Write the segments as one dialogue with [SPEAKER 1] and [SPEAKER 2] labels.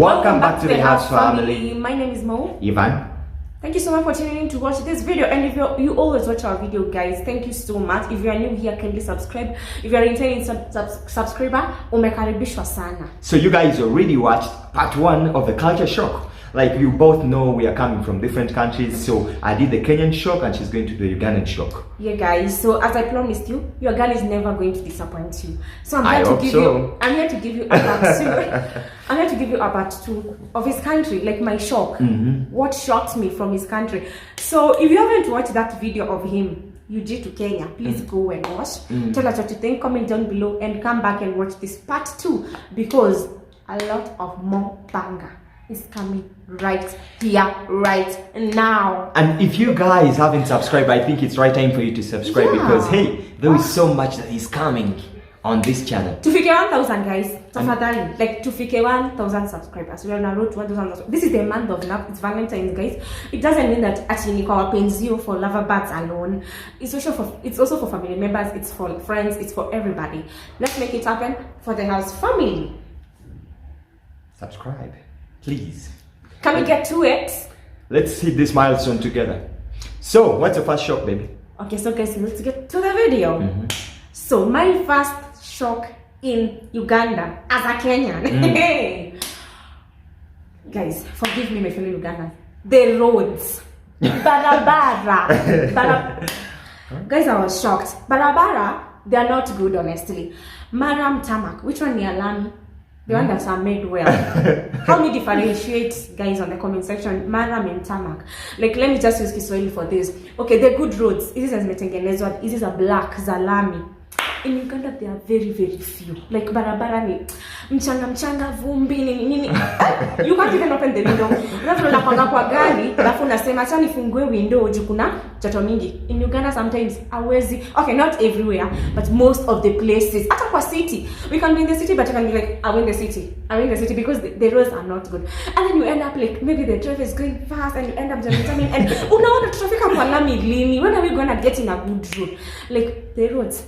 [SPEAKER 1] Welcome back to the house family.
[SPEAKER 2] My name is Mo.
[SPEAKER 1] Ivan.
[SPEAKER 2] Thank you so much for tuning in to watch this video. And if you always watch our video, guys, thank you so much. If you are new here, kindly subscribe. If you are returning subscriber, umekaribishwa sana.
[SPEAKER 1] So you guys already watched part 1 of the culture shock. Like you both know, we are coming from different countries. So I did the Kenyan shock and she's going to do the Ugandan shock.
[SPEAKER 2] Yeah, guys. So as I promised you, your girl is never going to disappoint you. So I'm here to give you a part 2. I'm here to give you a part 2 of his country, like my shock. What shocked me from his country. So if you haven't watched that video of him, you did to Kenya, please go and watch. Tell us what you think, comment down below, and come back and watch this part 2 because a lot of more banger is coming right here, right now.
[SPEAKER 1] And if you guys haven't subscribed, I think it's right time for you to subscribe because hey, there is so much that is coming on this channel.
[SPEAKER 2] Tufike 1,000 guys, tafadhali, like Tufike 1,000 subscribers. We are on a road to 1,000. This is the month of love. It's Valentine's, guys. It doesn't mean that actually our penzio for lover birds alone. It's also for family members. It's for friends. It's for everybody. Let's make it happen for the house family.
[SPEAKER 1] Subscribe, please.
[SPEAKER 2] Can we get to it?
[SPEAKER 1] Let's hit this milestone together. So, what's your first shock, baby?
[SPEAKER 2] Okay, so guys, let's get to the video. So, my first shock in Uganda as a Kenyan. Guys, forgive me, my fellow Ugandans. The roads. Barabara. Guys, I was shocked. Barabara, they are not good, honestly. Maram Tamak, which one near Lami? The one that are made well. How me differentiate, guys, on the comment section? Maram and Tamak. Like, let me just use Kiswahili for this. Okay, they're good roads. This is Metengenezwa. This is a black Zalami. In Uganda, they are very, very few. Like barabara ni mchanga vumbi nini. You can't even open the window. Alafu unapanga kwa gari, alafu unasema acha nifungue window juu kuna joto mingi. In Uganda sometimes hawezi. Okay, not everywhere, but most of the places. Hata kwa city. We can be in the city, but you can be like, I'm in the city. I'm in the city because the roads are not good. And then you end up like, maybe the driver is going fast and you end up jamming and unaona traffic kwa lami lini. When are we gonna get in a good road? Like the roads,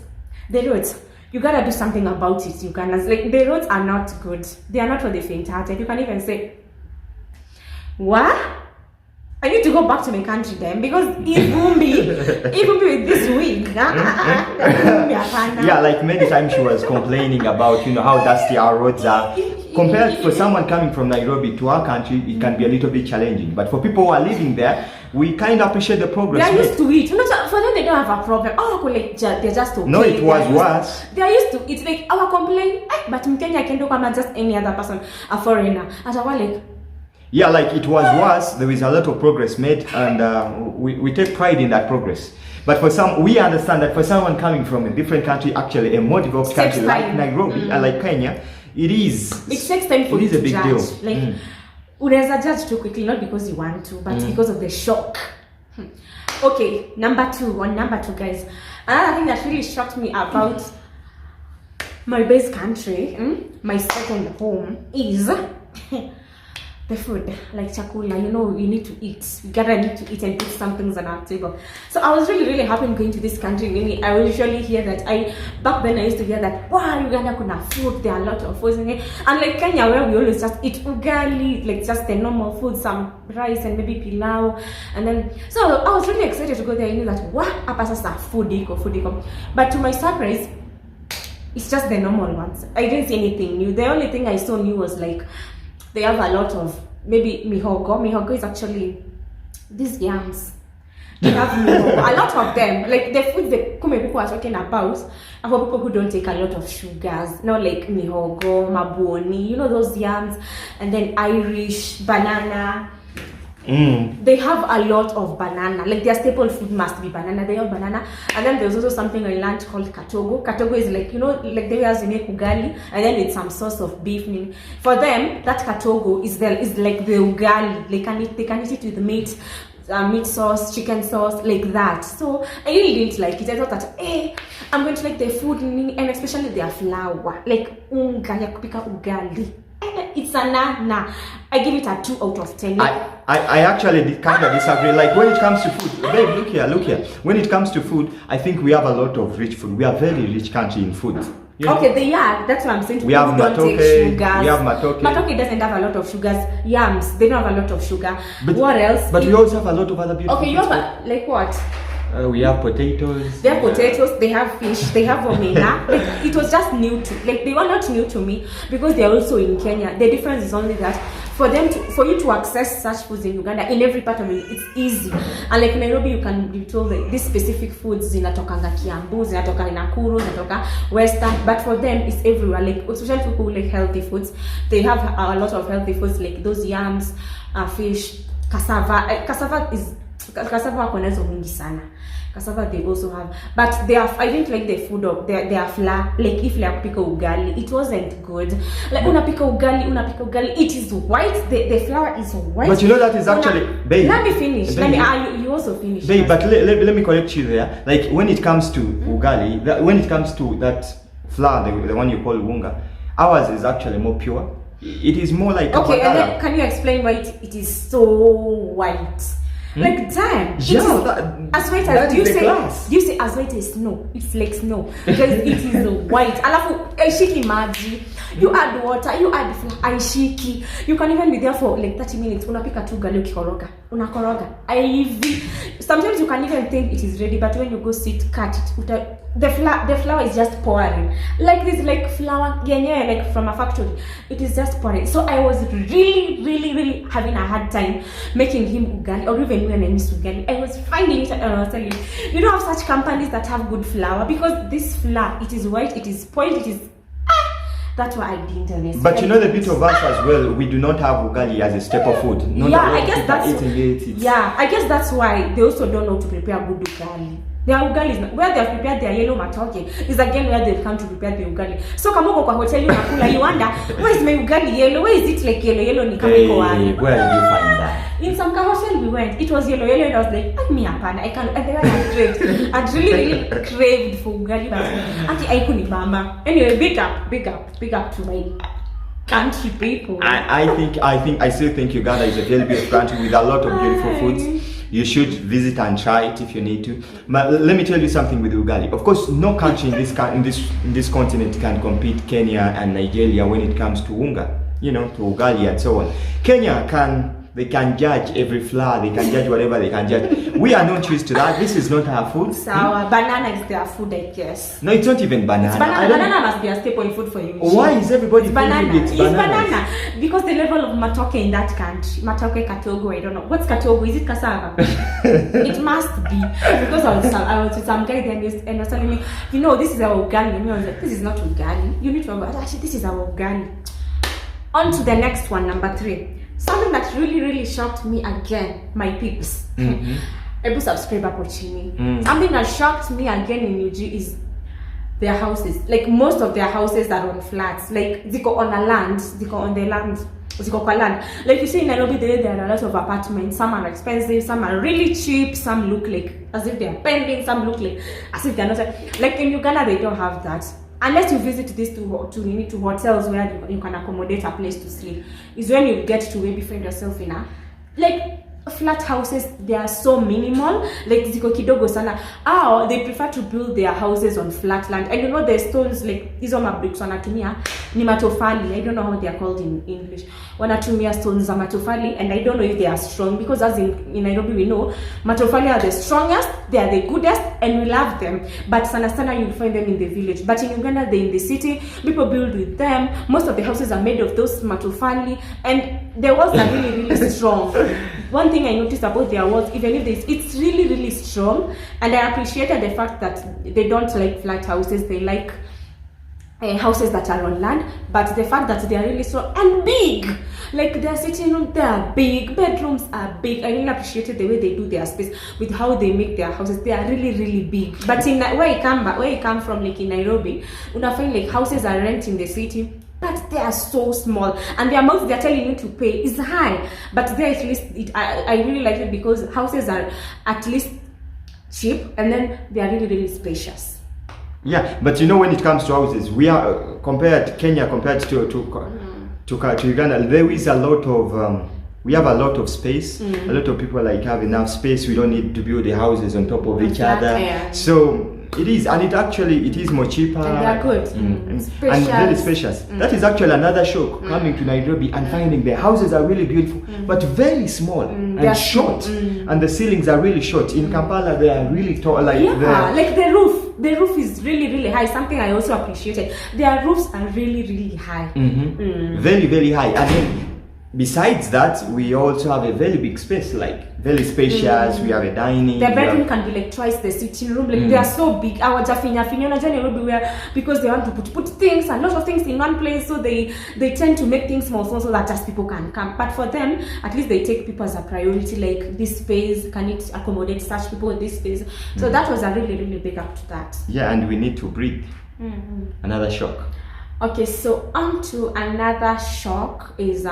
[SPEAKER 2] you gotta do something about it, Ugandans. Like the roads are not good. They are not for the faint-hearted. You can even say, what? I need to go back to my country then because even with this wig.
[SPEAKER 1] Yeah, like many times she was complaining about, how dusty our roads are. Compared for someone coming from Nairobi to our country, it can be a little bit challenging. But for people who are living there, we kind of appreciate the progress.
[SPEAKER 2] They are used to it. For them, they don't have a problem. Like they're just okay.
[SPEAKER 1] No, it was worse.
[SPEAKER 2] They are used to it. Like our complaint, but Mkenya can do come just any other person, a foreigner. As our like.
[SPEAKER 1] Yeah, like it was worse. There is a lot of progress made, and we take pride in that progress. But for some, we understand that for someone coming from a different country, actually a more developed country like Nairobi and like Kenya, it takes time for you to judge. Deal.
[SPEAKER 2] Like, unaweza judge too quickly, not because you want to, but because of the shock. Okay, number two, guys. Another thing that really shocked me about my base country, my second home, is the food, like chakula. You need to eat. You gotta need to eat and put some things on our table. So I was really, really happy going to this country. I usually hear that. Back then I used to hear that, wow, Uganda kuna food. There are a lot of food in it. And like Kenya, where we always just eat ugali, like just the normal food, some rice and maybe pilau. And then, so I was really excited to go there. I knew that, wow, apa sasa food iko. But to my surprise, it's just the normal ones. I didn't see anything new. The only thing I saw new was like, they have a lot of, maybe mihogo. Mihogo is actually these yams. They have mihogo, a lot of them. Like the food that people are talking about are for people who don't take a lot of sugars. Not like mihogo, maboni, those yams. And then Irish, banana. They have a lot of banana. Like their staple food must be banana. They have banana. And then there's also something I learned called katogo. Katogo is like, like the way as you make ugali, and then it's some sauce of beef. For them, that katogo is like the ugali. They can eat it with meat. Meat sauce, chicken sauce, like that. So I really didn't like it. I thought that, I'm going to like the food, and especially their flour. Like unga ya kupika ugali. It's a nah. I give it a 2 out of 10.
[SPEAKER 1] I actually kind of disagree. Like when it comes to food, babe, look here. When it comes to food, I think we have a lot of rich food. We are a very rich country in food. You know?
[SPEAKER 2] Okay, that's what I'm saying.
[SPEAKER 1] We have matoke.
[SPEAKER 2] Sugars.
[SPEAKER 1] We have matoke.
[SPEAKER 2] Matoke doesn't have a lot of sugars. Yams, they don't have a lot of sugar. But what else?
[SPEAKER 1] But we also have a lot of other beautiful
[SPEAKER 2] Okay, you have like what?
[SPEAKER 1] We have potatoes.
[SPEAKER 2] They have potatoes, they have fish, they have omena. Like, it was just new to, like, they were not new to me because they are also in Kenya. The difference is only that for you to access such foods in Uganda, in every part of it, it's easy. And like Nairobi, you can be told that these specific foods zinatokanga Kiambu, zinatoka Nakuru, zinatoka Western, but for them it's everywhere. Like especially people who like healthy foods, they have a lot of healthy foods like those yams, fish, cassava. Cassava wako nazo mingi sana. Cassava they also have, but I didn't like the food of their flour. Like if like pika ugali, it wasn't good. Like unapika ugali, it is white. The flour is white.
[SPEAKER 1] But you know that is actually, babe.
[SPEAKER 2] Let me finish. You also finish.
[SPEAKER 1] Babe, but let me correct you there. Like when it comes to ugali, when it comes to that flour, the one you call unga, ours is actually more pure. It is more like
[SPEAKER 2] okay. And then can you explain why it is so white? Like damn,
[SPEAKER 1] yeah,
[SPEAKER 2] as white as do you say as white as snow? It's like snow because it is white. Alafu aishiki maji. You add water, you add aishiki. You can even be there for like 30 minutes. Unapika tu ugali ukikoroga. Unakoroga. Sometimes you can even think it is ready, but when you go sit cut it, the flour is just pouring. Like this, like flour like from a factory. It is just pouring. So I was really having a hard time making him ugali, or even when I miss ugali. I was finding it, and I was telling you don't have such companies that have good flour, because this flour, it is white, it is spoiled, it is that's why I didn't understand.
[SPEAKER 1] But you know the bit of us as well, we do not have ugali as a staple food.
[SPEAKER 2] I guess that's why they also don't know to prepare good ugali. Their ugali is where they have prepared their yellow matoke is again where they've come to prepare the ugali. So kama uko kwa hoteli unakula, you wonder where is my ugali yellow? Where is it like yellow ni kama iko wapi?
[SPEAKER 1] Where did you find that?
[SPEAKER 2] In some hotel we went, it was yellow, and I was like, me apana, I can't. And then I craved. I'd really craved for ugali, but actually I couldn't mama. Anyway, big up to my country people.
[SPEAKER 1] I still think Uganda is a very beautiful country with a lot of beautiful foods. You should visit and try it if you need to. But let me tell you something with ugali. Of course, no country in this continent can compete Kenya and Nigeria when it comes to unga, to ugali and so on. Kenya they can judge every flour, they can judge whatever they can judge. We are not used to that. This is not our food.
[SPEAKER 2] Sour. Banana is their food, I guess.
[SPEAKER 1] No, it's not even banana.
[SPEAKER 2] Banana must be a staple food for you.
[SPEAKER 1] Why is everybody
[SPEAKER 2] banana?
[SPEAKER 1] It's
[SPEAKER 2] banana. Because the level of matoke in that country, matoke katogo, I don't know. What's katogo? Is it cassava? It must be. Because I was with some guy there and was telling me, this is our ugali. And I was like, this is not ugali. You need to remember, actually, this is our ugali. On to the next one, number 3. Something that really shocked me again, my peeps. Able subscribe hapo chini. Something that shocked me again in UG is their houses. Like most of their houses are on flats. Like ziko on a land, ziko on the land, ziko kwa land. Like you see in Nairobi, there are a lot of apartments. Some are expensive, some are really cheap. Some look like as if they are pending. Some look like as if they are not. Like in Uganda, they don't have that. Unless you visit these two hotels where you can accommodate a place to sleep, is when you get to maybe find yourself in a flat houses. They are so minimal, like ziko kidogo sana. They prefer to build their houses on flat land. And the stones, like hizo mabricks wanatumia ni matofali. I don't know how they are called in English. Wanatumia stones za matofali, and I don't know if they are strong, because as in Nairobi we know matofali are the strongest, they are the goodest, and we love them. But sana you'll find them in the village. But in Uganda, they're in the city, people build with them. Most of the houses are made of those matofali, and the walls are really strong. One thing I noticed about their walls, even if it's really strong, and I appreciated the fact that they don't like flat houses, they like houses that are on land, but the fact that they are really strong and big, like their sitting room, they are big, bedrooms are big. I really appreciated the way they do their space with how they make their houses. They are really big. But in where you come from, like in Nairobi, una find like houses are rent in the city, but they are so small, and the amount they're telling you to pay is high. But there, at least I really like it because houses are at least cheap, and then they are really spacious.
[SPEAKER 1] Yeah, but when it comes to houses, we are Kenya compared to Uganda, there is a lot of we have a lot of space. A lot of people have enough space. We don't need to build the houses on top of each other. So It is, and it is more cheaper.
[SPEAKER 2] And they are good.
[SPEAKER 1] And very spacious. That is actually another shock, coming to Nairobi and finding the houses are really beautiful, but very small and short. And the ceilings are really short. In Kampala, they are really tall. Like
[SPEAKER 2] the roof. The roof is really, really high. Something I also appreciated. Their roofs are really, really high.
[SPEAKER 1] Very, very high. And then besides that, we also have a very big space, like very spacious. We have a dining.
[SPEAKER 2] Their bedroom can be like twice the sitting room. Like they are so big. Our Jafinya Nairobi, where because they want to put things and lots of things in one place, so they tend to make things small so that just people can come. But for them, at least they take people as a priority. Like this space, can it accommodate such people in this space? So that was a really, really big up to that.
[SPEAKER 1] Yeah, and we need to breathe. Another shock.
[SPEAKER 2] Okay, so on to another shock is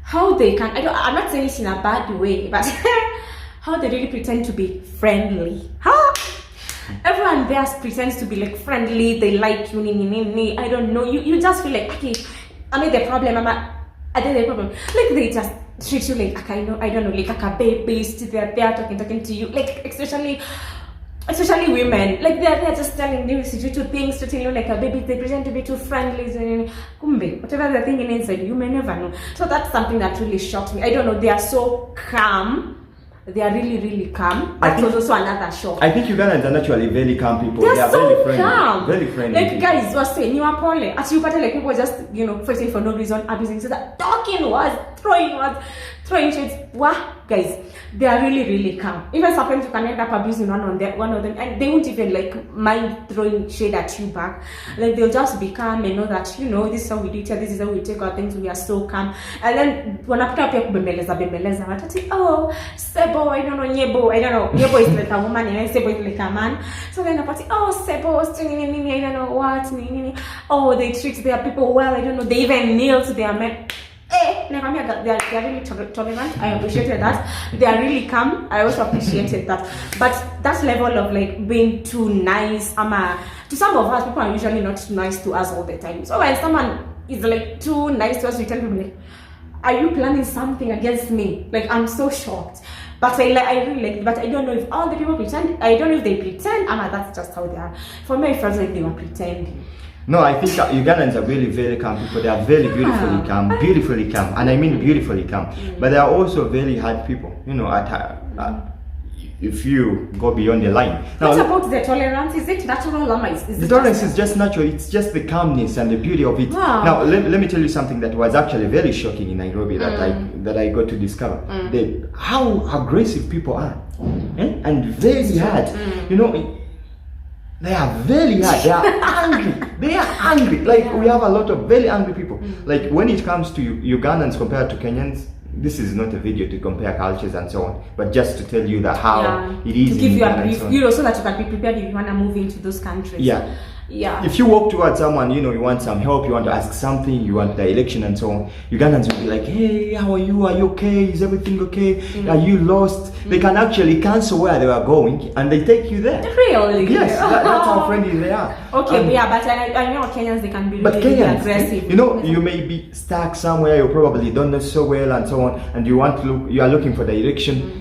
[SPEAKER 2] how they can, I'm not saying it in a bad way, but how they really pretend to be friendly. Everyone there pretends to be like friendly, they like you, I don't know, you just feel like, okay, I made the problem, I did the problem. Like they just treat you like, I don't know, like a baby, they're there talking to you, like especially women, like they're just telling you to things to tell you like a baby. They pretend to be too friendly, whatever they're thinking inside, you may never know. So that's something that really shocked me. I don't know, they are so calm. They are really, really calm. That was also another shock.
[SPEAKER 1] I think Ugandans are naturally very calm people.
[SPEAKER 2] They are so
[SPEAKER 1] very friendly.
[SPEAKER 2] Calm.
[SPEAKER 1] Very friendly.
[SPEAKER 2] Like guys was saying, you are poorly. As you like people just, fighting for no reason, abusing, so that talking was, throwing shades. Wow, guys, they are really, really calm. Even sometimes you can end up abusing one of them, and they won't even like mind throwing shade at you back. Like they'll just be calm and know that this is how we do it. This is how we take our things. We are so calm. And then when I put up bembeleza, oh, Sebo, I don't know, Nyebo, Nyebo is like a woman and Sebo is like a man. So then I put oh, Sebo, I don't know what, oh, they treat their people well. I don't know, they even kneel to their men. They are really tolerant. I appreciated that. They are really calm. I also appreciated that. But that level of like being too nice, to some of us, people are usually not nice to us all the time. So when someone is like too nice to us, we tell them like, are you planning something against me? Like I'm so shocked. But I really like, but I don't know if all the people pretend. I don't know if they pretend. That's just how they are. For me, it felt like they were pretending.
[SPEAKER 1] No, I think Ugandans are really very calm people. They are very beautifully calm, and I mean beautifully calm. But they are also very hard people. If you go beyond the line. Now,
[SPEAKER 2] what about the tolerance? Is it natural,
[SPEAKER 1] the tolerance is just natural. It's just the calmness and the beauty of it.
[SPEAKER 2] Wow.
[SPEAKER 1] Now, let me tell you something that was actually very shocking in Nairobi that I got to discover. How aggressive people are, and very hard. They are very hard. They are angry. Like we have a lot of very angry people. Like when it comes to Ugandans compared to Kenyans, this is not a video to compare cultures and so on, but just to tell you that how it is.
[SPEAKER 2] To give you a brief, so that you can be prepared if you want to move into those countries.
[SPEAKER 1] Yeah. If you walk towards someone, you want some help, you want to ask something, you want direction and so on, Ugandans will be like, hey, how are you? Are you okay? Is everything okay? Are you lost? They can actually cancel where they are going and they take you there.
[SPEAKER 2] Really?
[SPEAKER 1] Yes, that's how friendly they are.
[SPEAKER 2] Okay, but I know Kenyans, they can be really aggressive.
[SPEAKER 1] You may be stuck somewhere, you probably don't know so well and so on, and you are looking for direction.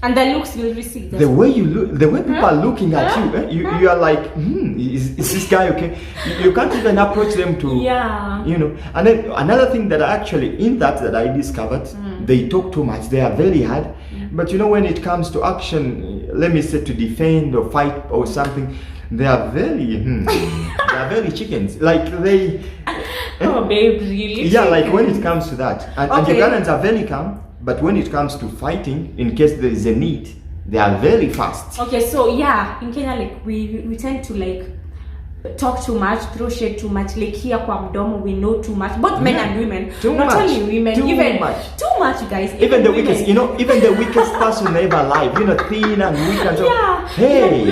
[SPEAKER 2] And the looks you'll receive.
[SPEAKER 1] The way you look, the way people are looking at you, you are like, is this guy okay? You can't even approach them to, And then another thing that actually in that I discovered, they talk too much. They are very hard. But when it comes to action, let me say to defend or fight or something, they are very, they are very chickens. Like they.
[SPEAKER 2] Oh, babe, really?
[SPEAKER 1] Yeah, like when it comes to that, and Ugandans are very calm. But when it comes to fighting, in case there is a need, they are very fast.
[SPEAKER 2] Okay, so in Kenya, like we tend to like talk too much, throw shade too much, like here kwa mdomo, we know too much, both men and women. Not only women, too much, guys.
[SPEAKER 1] Even the weakest, even the weakest person ever alive, thin and weak and so.
[SPEAKER 2] Yeah.
[SPEAKER 1] Hey,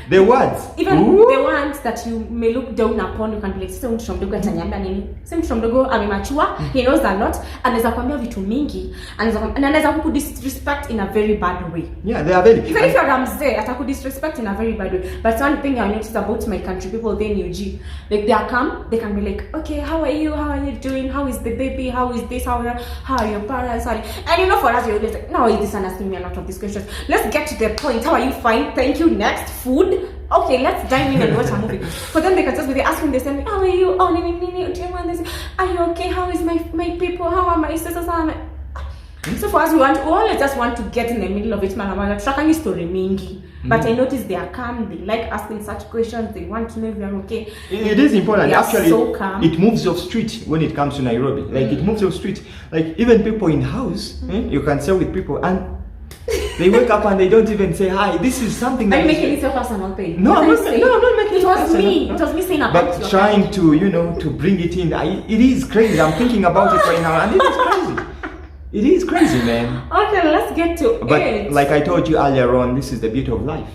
[SPEAKER 1] the words.
[SPEAKER 2] Even the ones that you may look down upon, you can be like, sasa mtu mdogo ataniambia nini? Sasa mtu mdogo amemachua, he knows a lot, anaweza kuambia vitu mingi, anaweza kukudisrespect in a very bad way.
[SPEAKER 1] Yeah, they are very.
[SPEAKER 2] Even if you're mzee, atakudisrespect in a very bad way. But one thing I noticed about my country Country, people there in UG, like they are calm, they can be like, okay, how are you doing, how is the baby, how is this, how are your parents, and for us, you're always like, no, this one asking me a lot of these questions. Let's get to the point. How are you? Fine, thank you. Next, food. Okay, let's dive in and watch a movie. For them, they can just be asking, they say, how are you? Oh, nini, do you want this? Are you okay? How is my people? How are my sisters? So for us, we always just want to get in the middle of it, man. Tracking story mingi. But I notice they are calm. They like asking such questions. They want to know if we are okay.
[SPEAKER 1] It is important. Actually,
[SPEAKER 2] so calm.
[SPEAKER 1] It moves your street when it comes to Nairobi. Like it moves your street. Like even people in house, you can sell with people and they wake up and they don't even say hi. This is something that.
[SPEAKER 2] Are you making it so personal thing?
[SPEAKER 1] No, I'm not making it.
[SPEAKER 2] It was me. It was me saying about.
[SPEAKER 1] But trying to to bring it in. It is crazy. I'm thinking about it right now, and it is crazy. It is crazy, man.
[SPEAKER 2] Okay, let's get to
[SPEAKER 1] but
[SPEAKER 2] it.
[SPEAKER 1] Like I told you earlier on, this is the beauty of life.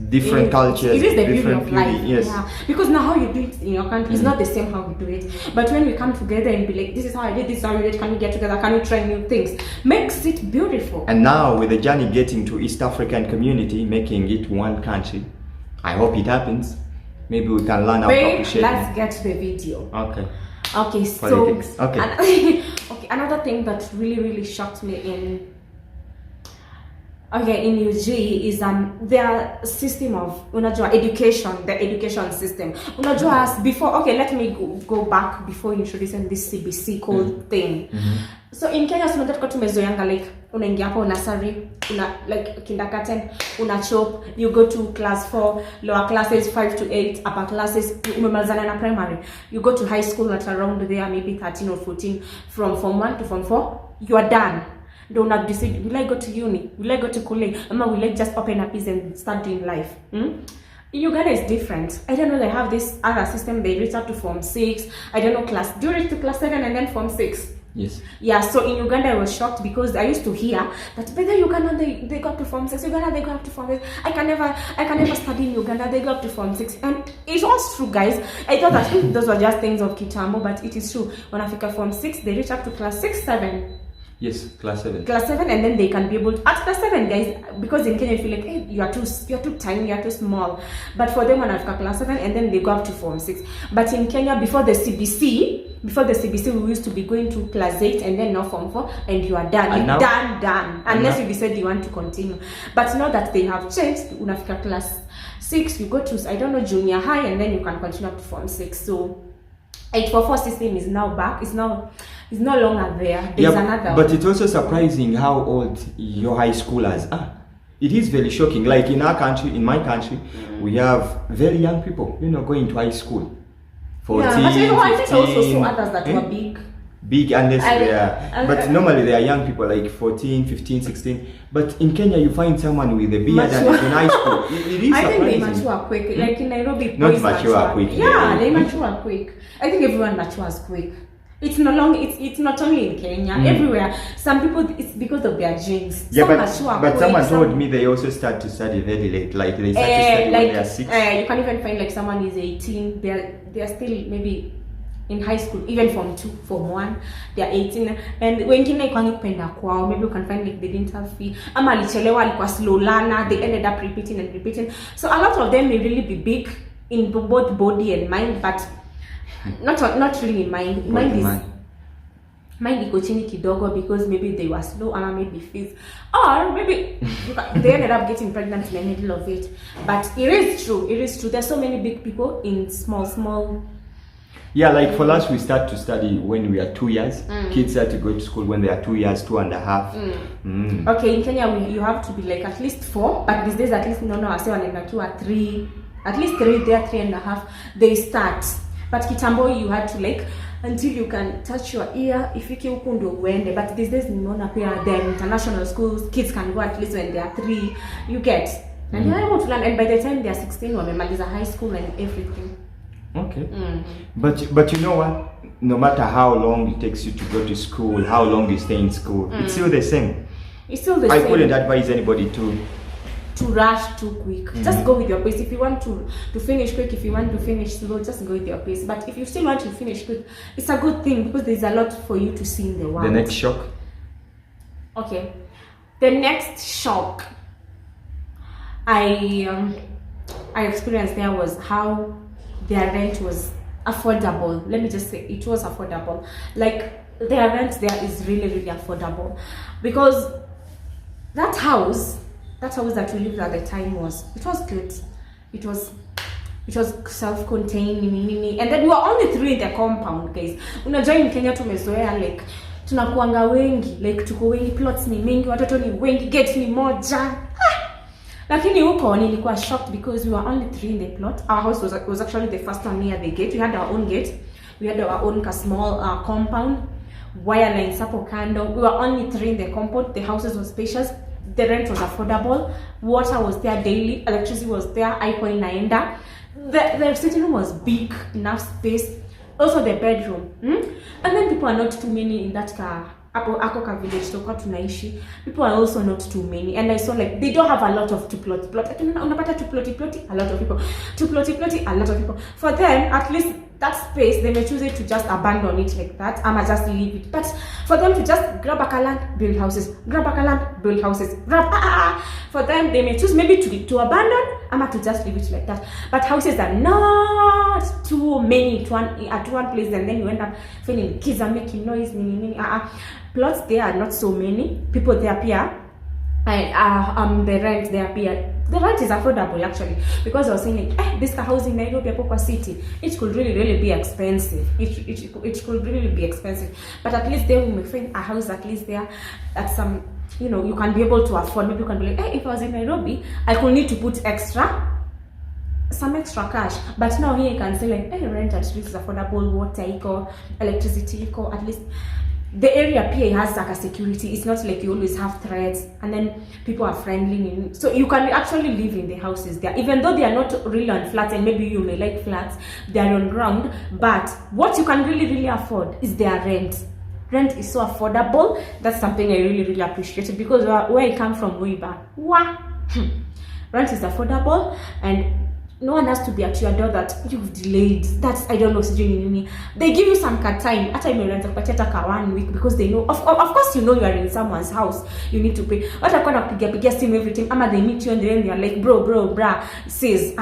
[SPEAKER 1] Different cultures,
[SPEAKER 2] it is the
[SPEAKER 1] different
[SPEAKER 2] beauty of life.
[SPEAKER 1] Yes.
[SPEAKER 2] Yeah. Because now how you do it in your country is not the same how we do it. But when we come together and be like, this is how I did, this is how we did, can we get together, can we try new things? Makes it beautiful.
[SPEAKER 1] And now with the journey getting to East African community, making it one country, I hope it happens. Maybe we can learn how to appreciate.
[SPEAKER 2] Let's get to the video. Okay,
[SPEAKER 1] Politics.
[SPEAKER 2] so okay, another thing that really shocked me in UG is their system of education, the education system. Before, let me go back before introducing this CBC code thing. So in Kenya, tumezoeanga like unaingia hapo nursery, like kindergarten, chop, you go to class 4, lower classes 5 to 8, upper classes umemalizana na primary. You go to high school at around there maybe 13 or 14, from form 1 to form 4, you are done. Don't decide, will I go to uni? Will I go to college? Will I just open up and start doing life? In Uganda is different. I don't know, they have this other system, they reach up to form 6. I don't know, do you reach to class 7 and then form 6?
[SPEAKER 1] Yes.
[SPEAKER 2] Yeah, so in Uganda I was shocked because I used to hear that whether Uganda they go up to form 6, Uganda they go up to form 6. I can never study in Uganda, they go up to form 6. And it was true, guys. I thought that those were just things of Kitambo, but it is true. When I think form 6, they reach up to class 6, 7.
[SPEAKER 1] Yes, class 7.
[SPEAKER 2] Class 7, and then they can be able to, at class 7, guys, because in Kenya you feel like, hey, you're too tiny, you're too small. But for them, when I've got class 7, and then they go up to form 6. But in Kenya, before the CBC, we used to be going to class 8 and then now form 4, and you are done. You're done. Unless you decide you want to continue. But now that they have changed, unafika class 6, you go to, I don't know, junior high, and then you can continue up to form 6. So 844 system is now back. It's no longer there. There's another.
[SPEAKER 1] But it's also surprising how old your high schoolers are. It is very shocking. Like in our country, in my country, we have very young people, going to high school. 14,
[SPEAKER 2] but I think
[SPEAKER 1] 15,
[SPEAKER 2] also saw others that were big.
[SPEAKER 1] Big, unless they are. But normally they are young people, like 14, 15, 16. But in Kenya, you find someone with a beard and in high school. It is surprising.
[SPEAKER 2] I think they mature quick. Like in Nairobi,
[SPEAKER 1] not mature quick.
[SPEAKER 2] Yeah, they mature quick. I think everyone matures quick. It's no longer. It's not only in Kenya. Everywhere. Some people, it's because of their genes.
[SPEAKER 1] Yeah, but someone told me they also start to study very late. Like they start to study when they are 6.
[SPEAKER 2] You can even find like someone is 18. They are still maybe in high school, even form 2, form 1, they are 18. And wengine kwani kupenda kwao, maybe you can find like they didn't have fee, ama alichelewa, alikuwa slow learner, they ended up repeating. So a lot of them may really be big in both body and mind, but not really mind. Mind iko chini kidogo because maybe they were slow, or maybe fees, or maybe they ended up getting pregnant in the middle of it. But it is true. There's so many big people in small.
[SPEAKER 1] Yeah, like for us, we start to study when we are 2 years. Kids start to go to school when they are 2 years, 2.5.
[SPEAKER 2] Okay, in Kenya, you have to be like at least 4, but these days at least I say like 2 or 3, at least 3, they are 3.5. They start, but kitambo you had to like until you can touch your ear. Ifike huku ndo uende. But these days nimeona pia the international schools, kids can go at least when they are 3. You get, and they're able to learn. And by the time they are 16, wamemaliza high school and everything.
[SPEAKER 1] Okay. But you know what? No matter how long it takes you to go to school, how long you stay in school, it's still the same.
[SPEAKER 2] It's still the same.
[SPEAKER 1] I wouldn't advise anybody to
[SPEAKER 2] rush too quick. Just go with your pace. If you want to finish quick, if you want to finish slow, just go with your pace. But if you still want to finish quick, it's a good thing because there's a lot for you to see in the world.
[SPEAKER 1] The next shock.
[SPEAKER 2] Okay. The next shock I experienced there was how their rent was affordable. Let me just say it was affordable. Like their rent there is really, really affordable, because that house that we lived at the time was good. It was self-contained, and then we were only 3 in the compound, guys. Unajua in Kenya tumezoea like tunakuanga wengi, like tuko wengi, plots ni mingi, watoto ni wengi, gate ni moja. Lakini huko nilikuwa shocked because we were only 3 in the plot. Our house was actually the first one near the gate. We had our own gate. We had our own small compound, wire lines hapo kando. We were only 3 in the compound. The houses were spacious. The rent was affordable. Water was there daily. Electricity was there. Haikuwa inaenda. The sitting room was big, enough space. Also the bedroom. And then people are not too many in that car. Ako village toka tunaishi. People are also not too many. And I saw like they don't have a lot of plot. Unapata ploti, a lot of people. Ploti, a lot of people. For them, at least that space, they may choose it to just abandon it like that. I'ma just leave it. But for them to just grab a land, build houses. Grab a land, build houses. For them, they may choose maybe to abandon, I'ma to just leave it like that. But houses are not too many at one place, and then you end up feeling kids are making noise. Plots there are not so many. People there appear. The rent there appear. The rent is affordable actually, because I was saying like, this house in Nairobi, Apokwa City, it could really be expensive. It could really be expensive. But at least there we may find a house at least there at some, you know, you can be able to afford. Maybe you can be like, if I was in Nairobi, I could need to put some extra cash. But now here you can say like, rent at least is affordable, water eco, electricity eco, at least. The area PA has like a security. It's not like you always have threats, and then people are friendly. So you can actually live in the houses there, even though they are not really on flats, and maybe you may like flats, they are on ground. But what you can really afford is their rent. Rent is so affordable. That's something I really appreciated, because where I come from, rent is affordable, and no one has to be at your door that you've delayed. That's, I don't know, they give you some time. At time you rent 1 week, because they know, of course, you know you are in someone's house, you need to pay. What are gonna pick steam everything? They meet you and then they're like, bro, says,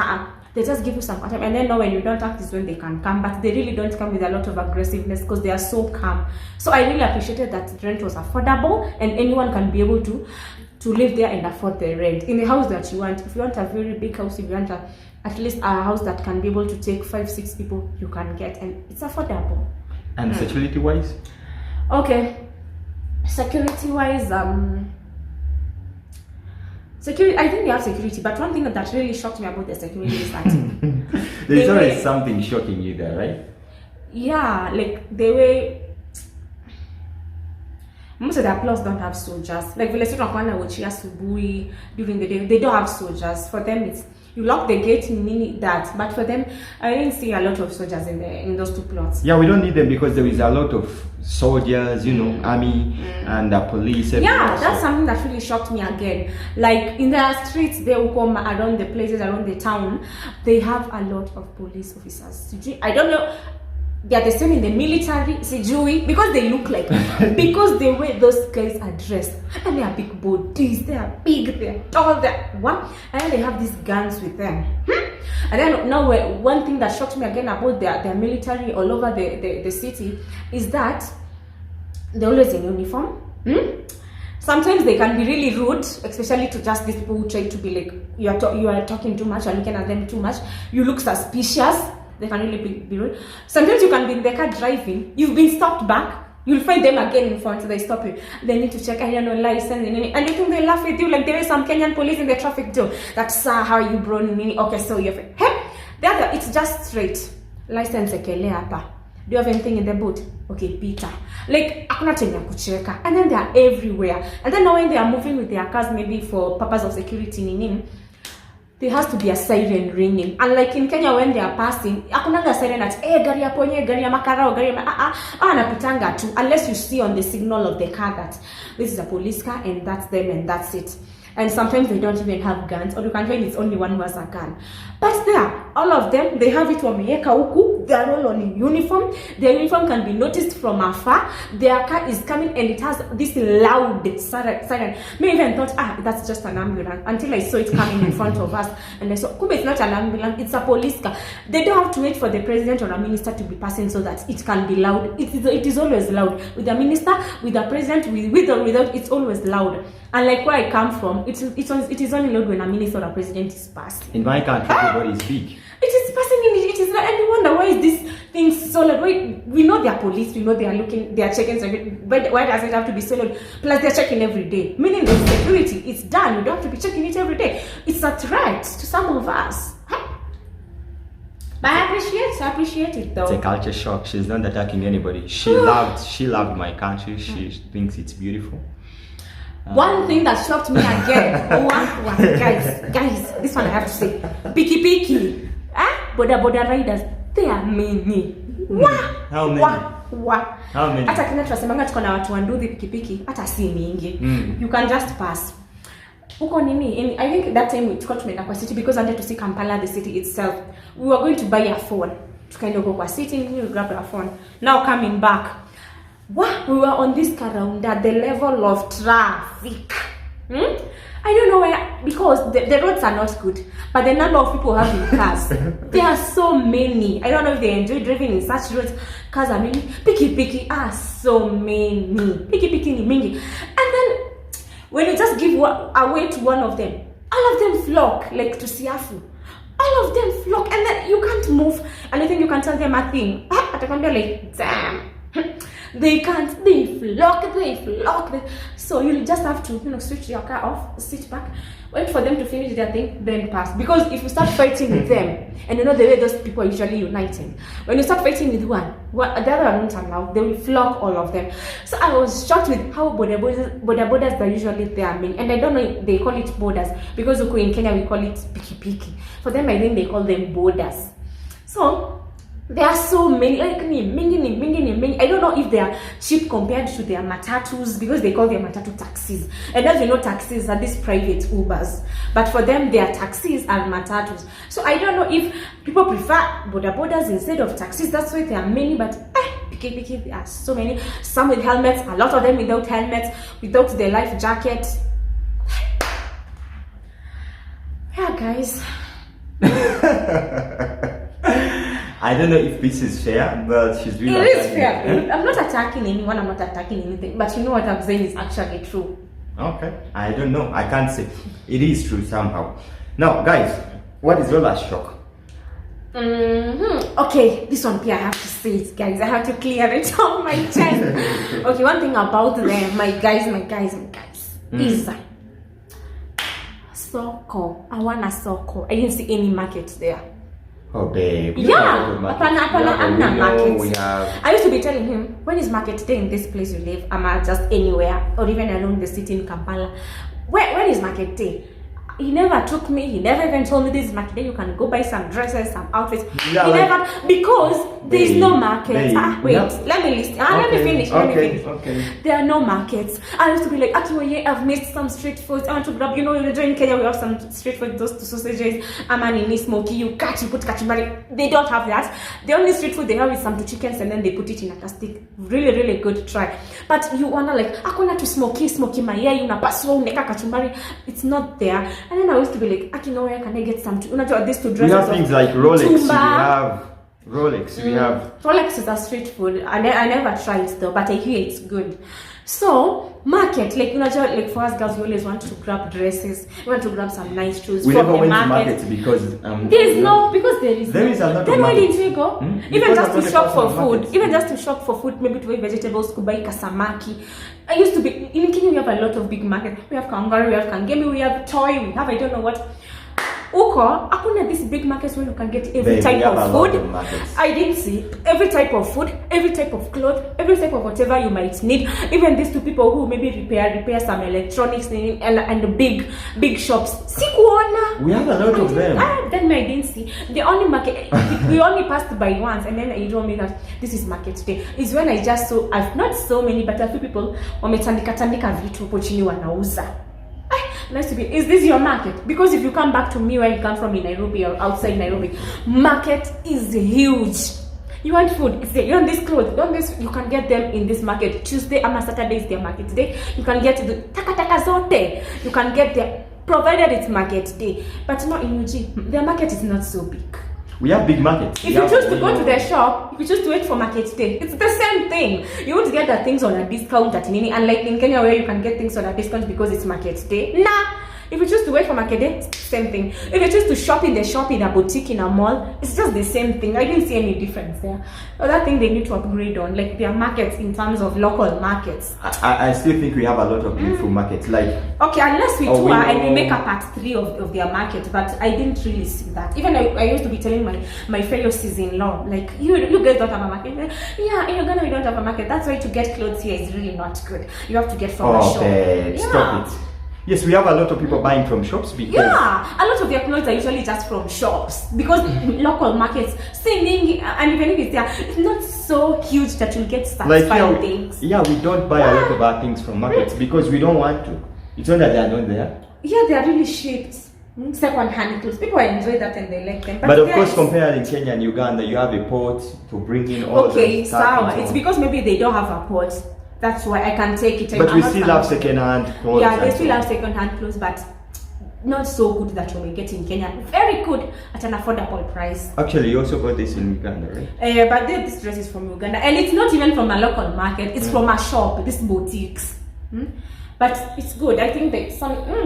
[SPEAKER 2] they just give you some time, and then now when you don't act is when they can come. But they really don't come with a lot of aggressiveness, because they are so calm. So I really appreciated that rent was affordable, and anyone can be able to live there and afford the rent in the house that you want. If you want a very big house, if you want at least a house that can be able to take 5-6 people, you can get, and it's affordable.
[SPEAKER 1] And security wise? Okay,
[SPEAKER 2] security wise, security, I think they have security, but one thing that really shocked me about the security is that
[SPEAKER 1] there's always something shocking you there, right?
[SPEAKER 2] Yeah, like the way most of their plots don't have soldiers. Like vile sisi tunakuwa watchia asubuhi during the day, they don't have soldiers. For them it's you lock the gate, meaning that. But for them, I didn't see a lot of soldiers in those 2 plots.
[SPEAKER 1] Yeah, we don't need them, because there is a lot of soldiers, you know, army and police.
[SPEAKER 2] Yeah, that's something that really shocked me again. Like in the streets, they will come around the places, around the town. They have a lot of police officers. I don't know. They are the same in the military, because they look like, because the way those guys are dressed, and they are big bodies, they are big, they are tall, and then they have these guns with them. And then now one thing that shocked me again about their military all over the city is that they're always in uniform. Sometimes they can be really rude, especially to just these people who try to be like, you are talking too much, or looking at them too much, you look suspicious. They can really be rude. Sometimes you can be in the car driving, you've been stopped back, you'll find them again in front, they stop you. They need to check, license, and you think they laugh with you, like there is some Kenyan police in the traffic too. That's how are you, bro? Okay, so you're hey, it's just straight. License ekele hapa. Do you have anything in the boot? Okay, Peter. Like, akuna chenye kucheka. And then they are everywhere. And then now when they are moving with their cars, maybe for purpose of security, there has to be a siren ringing. And like in Kenya, when they are passing, akunanga siren at gari ya ponye, gari ya makarao, gari ya anapitanga tu, unless you see on the signal of the car that this is a police car and that's them and that's it. And sometimes they don't even have guns, or you can find it's only one who has a gun. But there, all of them, they have it wameweka huku, They are all on uniform. Their uniform can be noticed from afar. Their car is coming and it has this loud siren. Me even thought, that's just an ambulance, until I saw it coming in front of us. And I saw, kumbe, it's not an ambulance, it's a police car. They don't have to wait for the president or a minister to be passing so that it can be loud. It is always loud. With the minister, with the president, with or without, it's always loud. And like where I come from, it is only loud when a minister or a president is passing.
[SPEAKER 1] In my country, everybody is big.
[SPEAKER 2] It is passing in it is loud, and we wonder why is this thing so loud. We know they are police, we know they are looking, they are checking, but why does it have to be so loud? Plus they're checking every day. Meaning the security, it's done. We don't have to be checking it every day. It's a threat to some of us. But I appreciate it though.
[SPEAKER 1] It's a culture shock. She's not attacking anybody. She loved my country. She thinks it's beautiful.
[SPEAKER 2] One thing that shocked me again, guys, this one I have to say, piki, boda riders, they are many.
[SPEAKER 1] How many? How many?
[SPEAKER 2] Hata kina tunasemanga tuko na watu wanduthi pikipiki, hata si mingi. You can just pass. Uko nini? I think that time we took to kwa city because I wanted to see Kampala, the city itself. We were going to buy a phone. To kind of go kwa city, we grab a phone. Now coming back, we were on this Karunda, the level of traffic. I don't know where, because the roads are not good, but the number of people having cars, there are so many. I don't know if they enjoy driving in such roads. Cars are many. Piki are so many. Piki ni mingi. And then when you just give away to one of them, all of them flock, like to Siafu. All of them flock, and then you can't move. And I think you can tell them a thing. Atakwambia like, damn. They can't, they flock. So you just have to, switch your car off, sit back, wait for them to finish their thing, then pass. Because if you start fighting with them, and you know the way those people are usually uniting, when you start fighting with one, the other one won't allow, they will flock all of them. So I was shocked with how borders are usually there. And I don't know if they call it borders, because in Kenya we call it piki. For them, I think they call them borders. So there are so many, like mingi. I don't know if they are cheap compared to their matatus, because they call their matatu taxis. And as you know, taxis are these private Ubers, but for them, their taxis are matatus. So I don't know if people prefer borders instead of taxis. That's why there are many, but piki, there are so many. Some with helmets, a lot of them without helmets, without the life jacket. Yeah, guys.
[SPEAKER 1] I don't know if this is fair, but she's really.
[SPEAKER 2] It is fair. I'm not attacking anyone. I'm not attacking anything. But you know what I'm saying is actually true.
[SPEAKER 1] Okay. I don't know. I can't say. It is true somehow. Now, guys, what is your last shock?
[SPEAKER 2] Okay, this one, I have to say it, guys. I have to clear it off my chest. Okay, one thing about them, my guys, is Soko. I want a Soko. I didn't see any market there.
[SPEAKER 1] Oh, babe.
[SPEAKER 2] Yeah, I'm not market. I used to be telling him, when is market day in this place you live? Am I just anywhere, or even along the city in Kampala? When is market day? He never took me. He never even told me this is market day. You can go buy some dresses, some outfits.
[SPEAKER 1] Yeah,
[SPEAKER 2] he never, because there is no market. Wait, let me list. Let me finish.
[SPEAKER 1] Okay.
[SPEAKER 2] There are no markets. I used to be like, actually, I've missed some street foods. I want to grab, in Kenya we have some street food, those sausages, amanini, smoky, you put kachumbari. They don't have that. The only street food they have is some two chickens, and then they put it in a plastic. Really, really good try. But you wanna like, akona to smoky mayai, unapaswa uneka kachumbari. It's not there. And then I used to be like, where can I get some? These two dresses.
[SPEAKER 1] We have things like Rolex. We have
[SPEAKER 2] Rolex is a street food. I never tried it though, but I hear it's good. So market, like for us girls, we always want to grab dresses. We want to grab some nice shoes.
[SPEAKER 1] We never went to market because there is a lot.
[SPEAKER 2] Then why didn't we go? Even just to shop for food. Maybe to buy vegetables, to buy kasamaki. I used to be in Kenya. We have a lot of big markets. We have Kangaroo, we have Kangemi, we have Toy, we have I don't know what. Uko, akuna these big markets where you can get every type of food. I didn't see every type of food, every type of clothes, every type of whatever you might need. Even these two people who maybe repair some electronics and big shops. Sikuona.
[SPEAKER 1] We have a lot of them.
[SPEAKER 2] Then I didn't see. The only market we only passed by once, and then he told me that this is market day. Is when I just saw, I've not so many, but a few people wametandika vitu hapo chini wanauza. Nice to be. Is this your market? Because if you come back to me where you come from in Nairobi or outside Nairobi, market is huge. You want food, it's there. You want this clothes, you want this, you can get them in this market. Tuesday and Saturday is their market day. You can get the taka zote. You can get them, provided it's market day. But not in UG. Their market is not so big.
[SPEAKER 1] We have big markets.
[SPEAKER 2] If you choose to go to their shop, if you choose to wait for market day, it's the same thing. You won't get the things on a discount at Nini, unlike in Kenya where you can get things on a discount because it's market day. Nah. If you choose to wait for market day, same thing. If you choose to shop in the shop, in a boutique, in a mall, it's just the same thing. I didn't see any difference there. Other thing they need to upgrade on, like their markets in terms of local markets.
[SPEAKER 1] I still think we have a lot of beautiful markets. Like
[SPEAKER 2] okay, unless we tour and we make a part 3 of their market, but I didn't really see that. Even I used to be telling my fellow sis-in-law, like, you guys don't have a market. Like, yeah, in Uganda we don't have a market. That's why to get clothes here is really not good. You have to get from a shop.
[SPEAKER 1] Stop it. Yes, we have a lot of people buying from shops because
[SPEAKER 2] a lot of their clothes are usually just from shops because local markets selling, and even if it's there, it's not so huge that you'll get satisfied things.
[SPEAKER 1] Yeah, we don't buy a lot of our things from markets because we don't want to. It's not that they are not there.
[SPEAKER 2] Yeah, they are really shaped. Second-hand clothes. People enjoy that and they like them.
[SPEAKER 1] But of course, comparing Kenya and Uganda, you have a port to bring in all the stuff.
[SPEAKER 2] It's because maybe they don't have a port. That's why I can take it.
[SPEAKER 1] But we still have second-hand clothes.
[SPEAKER 2] Yeah, they still have second-hand clothes, but not so good that we get in Kenya. Very good at an affordable price.
[SPEAKER 1] Actually, you also got this in Uganda, right?
[SPEAKER 2] But this dress is from Uganda, and it's not even from a local market. It's from a shop. This boutiques. But it's good. I think that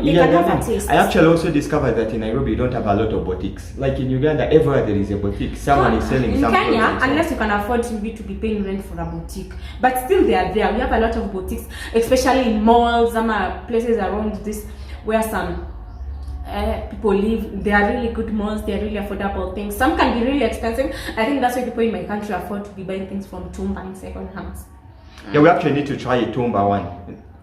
[SPEAKER 2] they can have a taste.
[SPEAKER 1] I actually also discovered that in Nairobi you don't have a lot of boutiques. Like in Uganda, everywhere there is a boutique. Someone is selling something.
[SPEAKER 2] In Kenya, unless you can afford to be paying rent for a boutique. But still they are there. We have a lot of boutiques, especially in malls, some places around this where some people live. They are really good malls. They are really affordable things. Some can be really expensive. I think that's why people in my country afford to be buying things from Tumba in second hands.
[SPEAKER 1] Yeah, we actually need to try a Tumba one.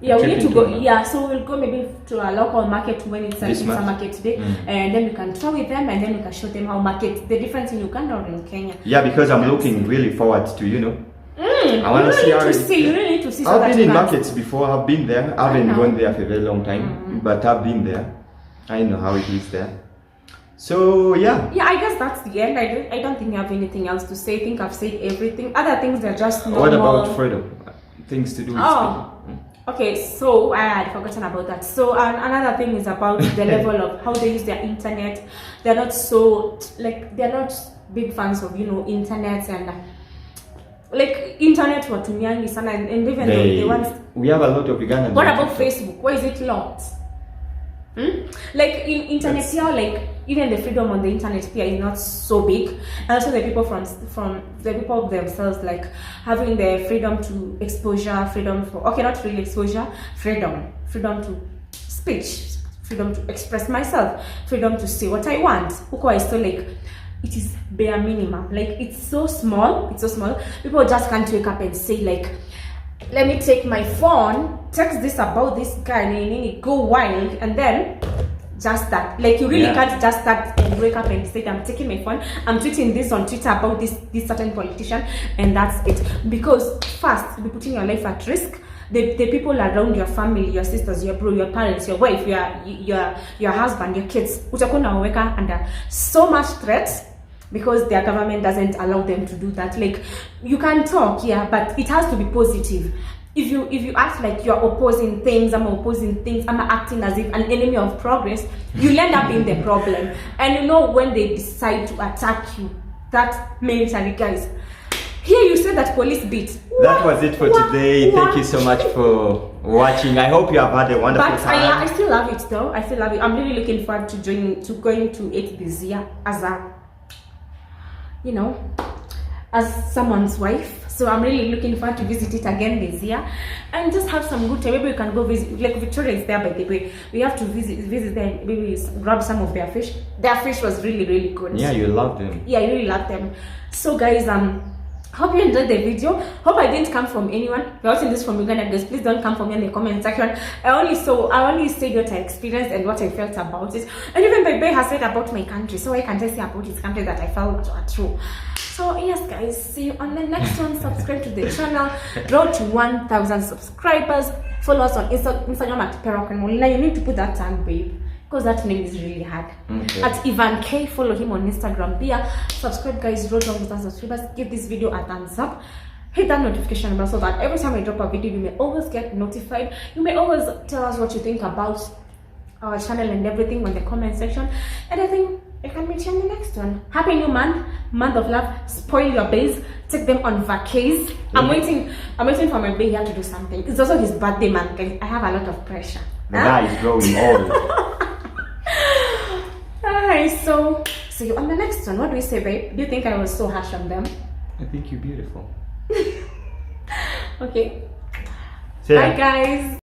[SPEAKER 2] Yeah, we need to go. Yeah, so we'll go maybe to a local market when it's a market today, and then we can tour with them, and then we can show them how the difference in Uganda or in Kenya.
[SPEAKER 1] Yeah, because I'm looking really forward to I want to see how
[SPEAKER 2] you really need to see.
[SPEAKER 1] I've been in markets before. I've been there. I haven't gone there for a very long time, but I've been there. I know how it is there. So yeah.
[SPEAKER 2] Yeah, I guess that's the end. I don't think I have anything else to say. I think I've said everything. Other things are just normal.
[SPEAKER 1] What about freedom? Things to do with
[SPEAKER 2] okay, so I had forgotten about that. So another thing is about the level of how they use their internet. They're not so they're not big fans of internet and internet for tumiangi sana, and even though they want.
[SPEAKER 1] We have a lot of Ugandan.
[SPEAKER 2] What about Facebook? Why is it locked? Like in internet here, even the freedom on the internet here is not so big, and also the people from the people themselves having the freedom to exposure, freedom for not really exposure, freedom to speech, freedom to express myself, freedom to say what I want. Huko is still it is bare minimum. It's so small. People just can't wake up and say let me take my phone, text this about this guy, and go wild, and then just that. You really can't just start and wake up and say, I'm taking my phone, I'm tweeting this on Twitter about this certain politician, and that's it. Because first, you'll be putting your life at risk. The people around your family, your sisters, your bro, your parents, your wife, your husband, your kids, utakuna weka under so much threat. Because their government doesn't allow them to do that. You can talk, but it has to be positive. If you act like you're opposing things, I'm acting as if an enemy of progress, you'll end up in the problem. And when they decide to attack you, that military guys. Here you say that police beat.
[SPEAKER 1] That was it for today. Thank you so much for watching. I hope you have had a wonderful time.
[SPEAKER 2] I still love it though. I still love it. I'm really looking forward to going to it this year as someone's wife. So I'm really looking forward to visit it again this year and just have some good time. Maybe we can go visit, Victoria is there by the way. We have to visit there, maybe grab some of their fish. Their fish was really, really good.
[SPEAKER 1] Yeah, you love them.
[SPEAKER 2] Yeah, I really love them. So guys, hope you enjoyed the video. Hope I didn't come from anyone. If you're watching this from Uganda, guys, please don't come for me in the comment section. I only said what I experienced and what I felt about it. And even the Bay has said about my country. So I can just say about his country that I felt are true. So yes guys, see you on the next one. Subscribe to the channel. Road to 1,000 subscribers. Follow us on Instagram at Perokan Molina. You need to put that tag, babe. because that name is really hard.
[SPEAKER 1] Okay.
[SPEAKER 2] At Ivan K, follow him on Instagram. Pia, subscribe guys, roll down the subscribers, give this video a thumbs up, hit that notification bell so that every time I drop a video, you may always get notified. You may always tell us what you think about our channel and everything on the comment section. And I think I can meet you in the next one. Happy new month of love. Spoil your bays, take them on vacays. I'm waiting for my baby here to do something. It's also his birthday month, guys. I have a lot of pressure.
[SPEAKER 1] The guy is growing old.
[SPEAKER 2] Alright, so see you on the next one. What do we say, babe? Do you think I was so harsh on them?
[SPEAKER 1] I think you're beautiful.
[SPEAKER 2] Okay.
[SPEAKER 1] See ya.
[SPEAKER 2] Bye guys.